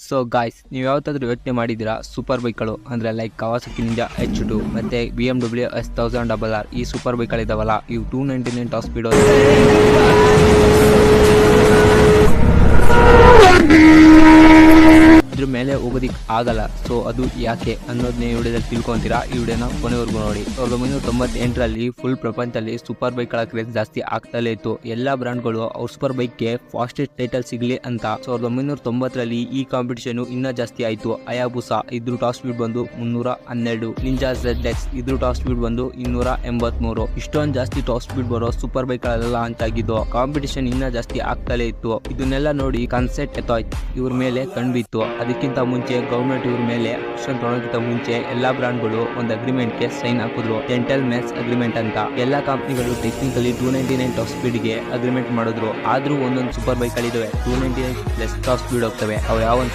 So guys, ನೀವು ಯಾವತ್ತಾದ್ರೂ ಯೋಚನೆ ಮಾಡಿದ್ದೀರಾ ಸೂಪರ್ ಬೈಕ್ಗಳು ಅಂದರೆ ಲೈಕ್ ಕವಾಸಕಿ ನಿಂಜಾ H2 ಮತ್ತು BMW S1000RR ಈ ಸೂಪರ್ ಬೈಕ್ಗಳಿದಾವಲ್ಲ, ಇವು 299 ಟಾಪ್ ಸ್ಪೀಡ್ ಇದ್ರ ಮೇಲೆ ಹೋಗೋದಿಕ್ಕೆ ಆಗಲ್ಲ. ಸೊ ಅದು ಯಾಕೆ ಅನ್ನೋದನ್ನ ಈ ವಿಡಿಯೋದಲ್ಲಿ ತಿಳ್ಕೊಂತೀರಾ. ಈ ವಿಡಿಯೋನ ಕೊನೆವರೆಗೂ ನೋಡಿ. 1998ರಲ್ಲಿ ಫುಲ್ ಪ್ರಪಂಚದಲ್ಲಿ ಸೂಪರ್ ಬೈಕ್ಗಳ ಕ್ರೇಜ್ ಜಾಸ್ತಿ ಆಗ್ತಲೇ ಇತ್ತು. ಎಲ್ಲಾ ಬ್ರಾಂಡ್ಗಳು ಅವ್ರ ಸೂಪರ್ ಬೈಕ್ಗೆ ಫಾಸ್ಟೆಸ್ಟ್ ಟೈಟಲ್ ಸಿಗ್ಲಿ ಅಂತ 1990ರಲ್ಲಿ ಈ ಕಾಂಪಿಟೇಷನ್ ಇನ್ನೂ ಜಾಸ್ತಿ ಆಯಿತು. ಹಯಾಬುಸಾ ಇದ್ರ ಟಾಪ್ ಸ್ಪೀಡ್ ಬಂದು 312, ನಿಂಜಾ ZX ಇದ್ರ ಟಾಪ್ ಸ್ಪೀಡ್ ಬಂದು 283. ಇಷ್ಟೊಂದು ಜಾಸ್ತಿ ಟಾಪ್ ಸ್ಪೀಡ್ ಬರೋ ಸೂಪರ್ ಬೈಕ್ಗಳೆಲ್ಲ ಲಾಂಚ್ ಆಗಿದ್ದು. ಕಾಂಪಿಟೇಷನ್ ಇನ್ನೂ ಜಾಸ್ತಿ ಆಗ್ತಲೇ ಇತ್ತು. ಇದನ್ನೆಲ್ಲ ನೋಡಿ ಕಾನ್ಸೆಪ್ಟ್ ಎತ್ತಾಯ್ತು, ಇವ್ರ ಮೇಲೆ ಕಣ್ಬಿತ್ತು. ಅದಕ್ಕಿಂತ ಮುಂಚೆ ಗವರ್ಮೆಂಟ್ ಇವ್ರ ಮೇಲೆ ಆಕ್ಷನ್ ತೊಗೊಳೋಕ್ಕಿಂತ ಮುಂಚೆ ಎಲ್ಲಾ ಬ್ರಾಂಡ್ಗಳು ಒಂದು ಅಗ್ರಿಮೆಂಟ್ಗೆ ಸೈನ್ ಹಾಕಿದ್ರು, ಜೆಂಟಲ್ಮೆನ್ಸ್ ಅಗ್ರಿಮೆಂಟ್ ಅಂತ. ಎಲ್ಲಾ ಕಂಪ್ನಿಗಳು ಟೆಕ್ನಿಕಲಿ 299 ಟಾಪ್ ಸ್ಪೀಡ್ಗೆ ಅಗ್ರಿಮೆಂಟ್ ಮಾಡಿದ್ರು. ಆದ್ರೂ ಒಂದೊಂದು ಸೂಪರ್ ಬೈಕ್ ಗಳಿದಾವೆ 299 ಪ್ಲಸ್ ಟಾಪ್ ಸ್ಪೀಡ್ ಹೋಗ್ತವೆ. ಅವು ಯಾವ